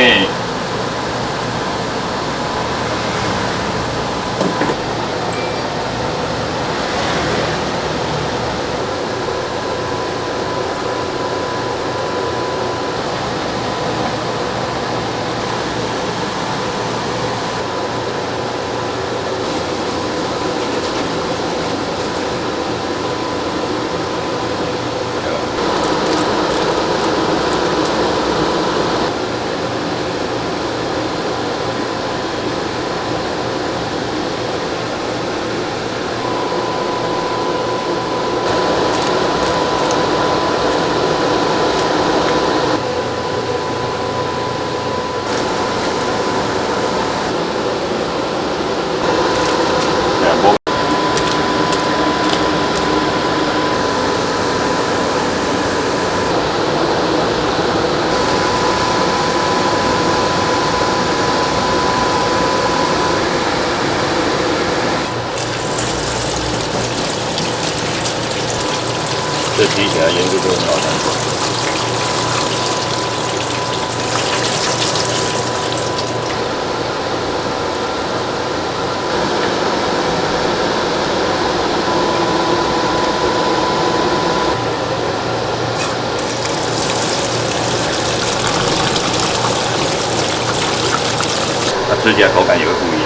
嘿。这提起来沿路都很好看。它吃起来口感也会不一样。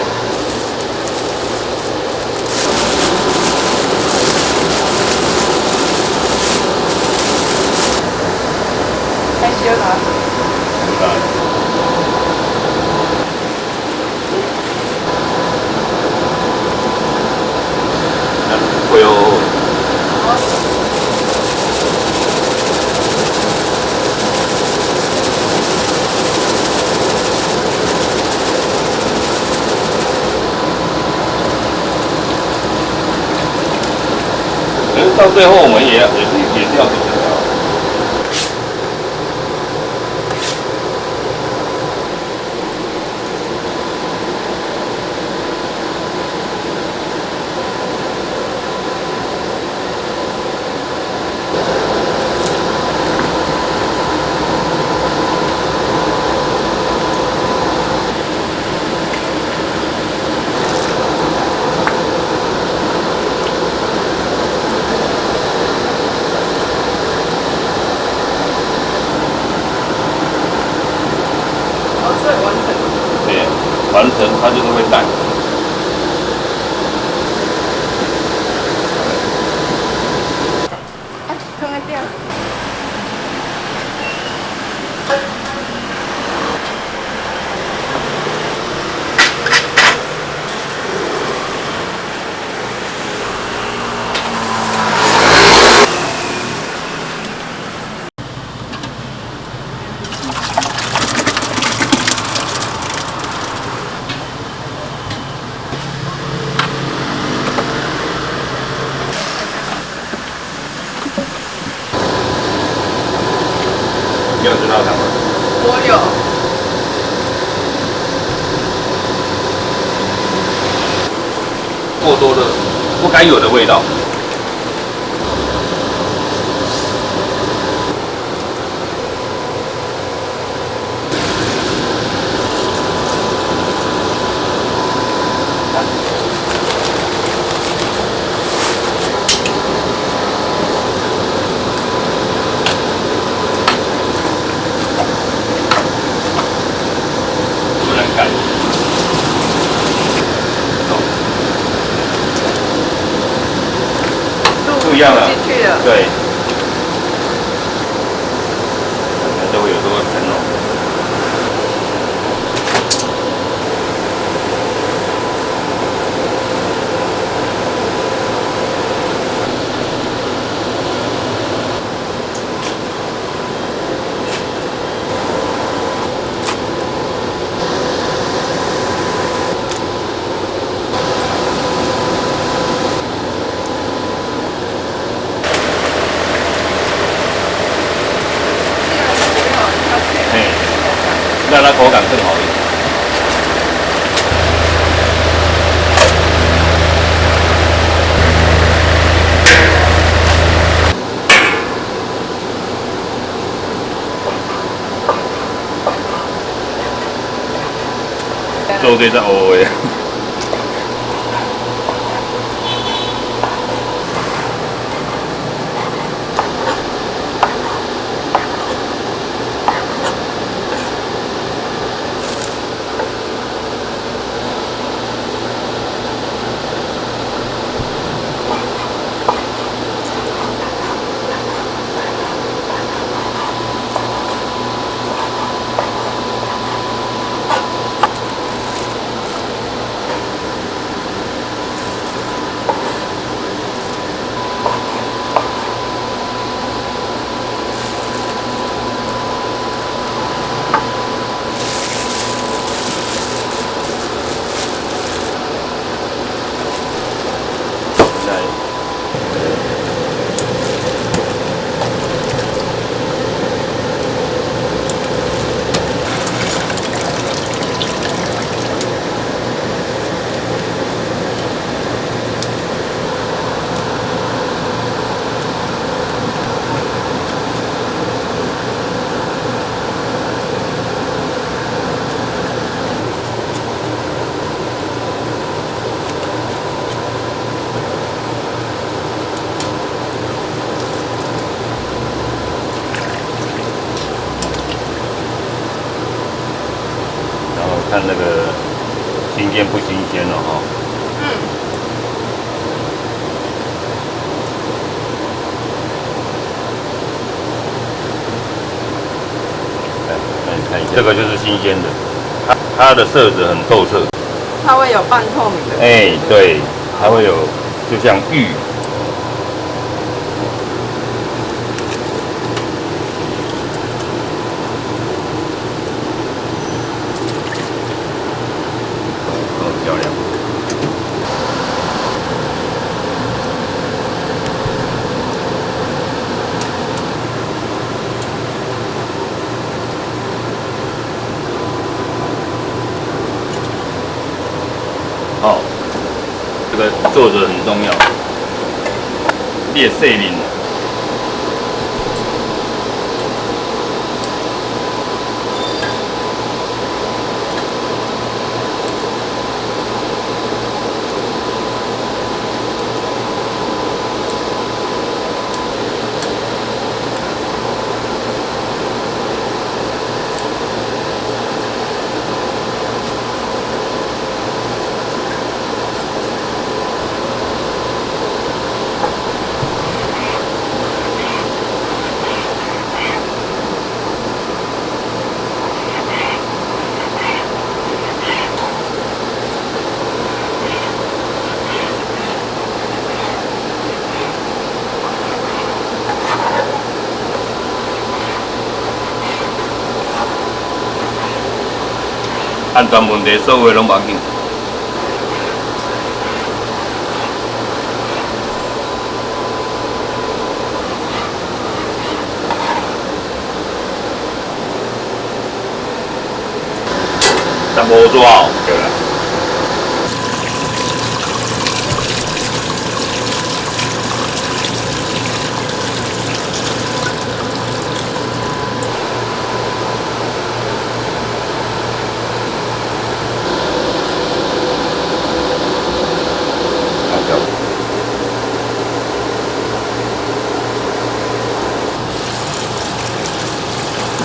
还需要拿水。会有。可是到最后我们也是要比。完成它就是会淡。看看这样。你有知道它吗？我有。过多的不该有的味道。不一样了，对，都会有这个喷哦。让它口感更好一点。做对在欧诶。看那个新鲜不新鲜了哈。来看一下，这个就是新鲜的，它的色泽很透彻。它会有半透明的。哎，对，它会有，就像玉。漂亮。哦，这个做的很重要，列碎鳞。安全问题，所有的拢无要紧。但无抓哦，对啦。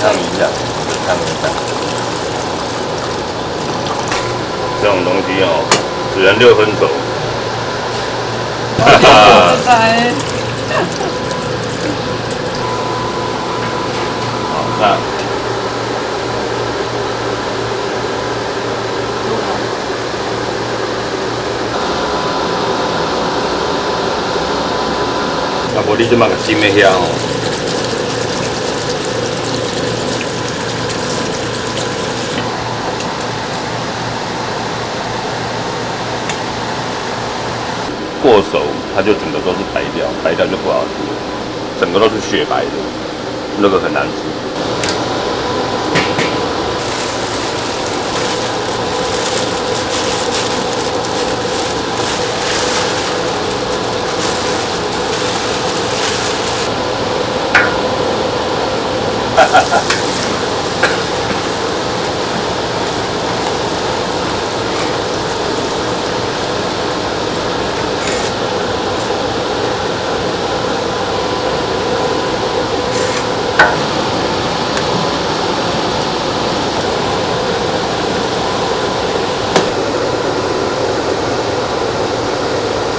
烫一下，烫一下。这种东西哦，只能6分熟。哈哈。好，那无你即马个心的遐吼。过熟，它就整个都是白掉，白掉就不好吃，整个都是雪白的，那个很难吃。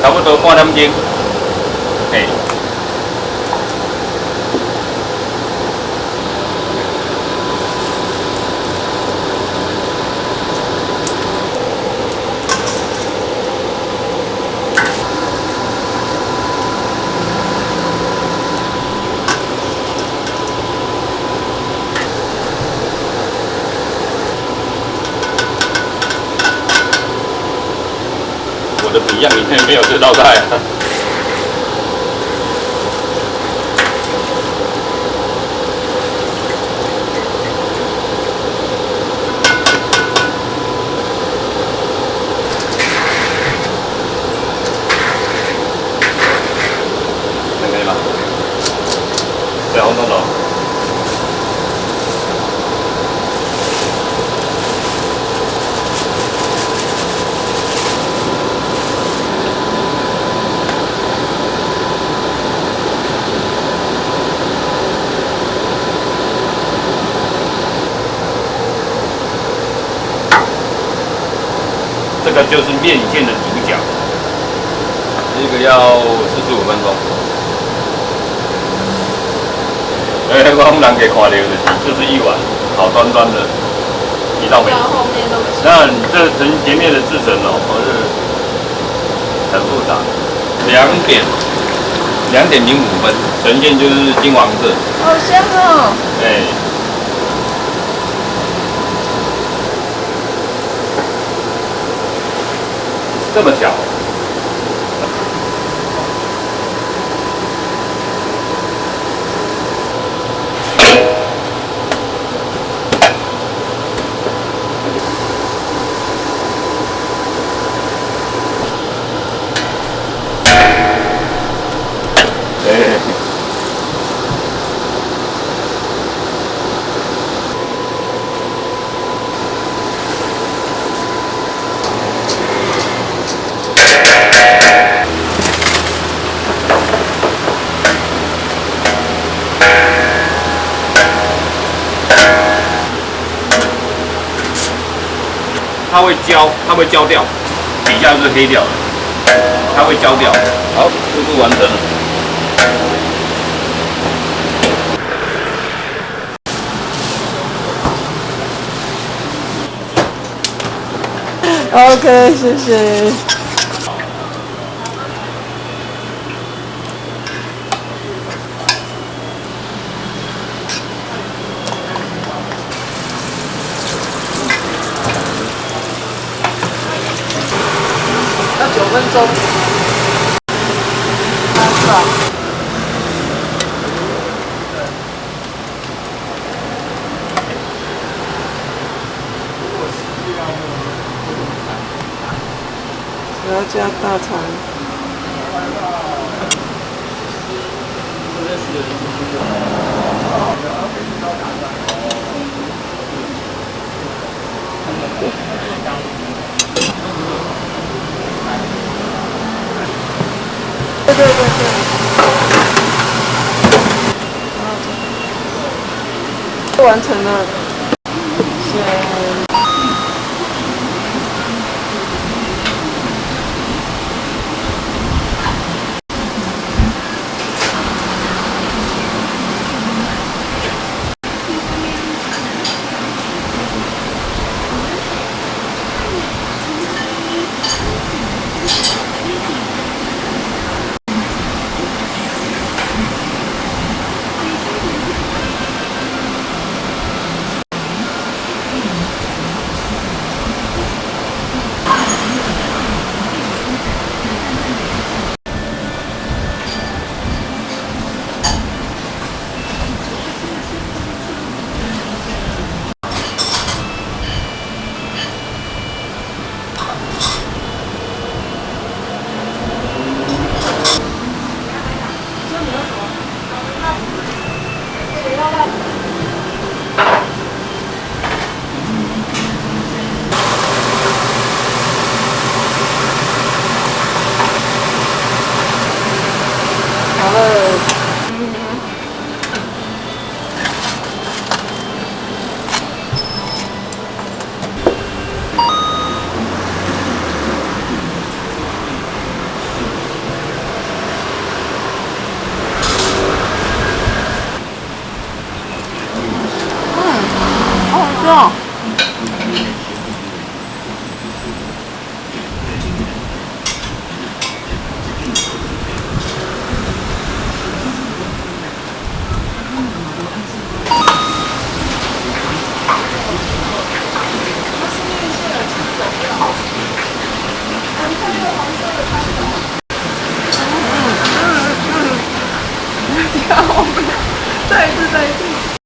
差不多半点钟。嘿。我的皮样里面没有这道菜啊。这样可以吗？对，红彤彤。这个就是面线的主角，这个要45分钟。我们人给看到的就是一碗好端端的一道美食。后面都是。那这前面的制成哦，是很复杂。2点05分，呈现就是金黄色。好香哦！哎。这么巧。它会焦，它会焦掉，底下是黑掉的，它会焦掉。好，速度完成了。OK， 谢谢。要9分钟。是啊。我要加大肠。对。完成了。先。再一次，再一次。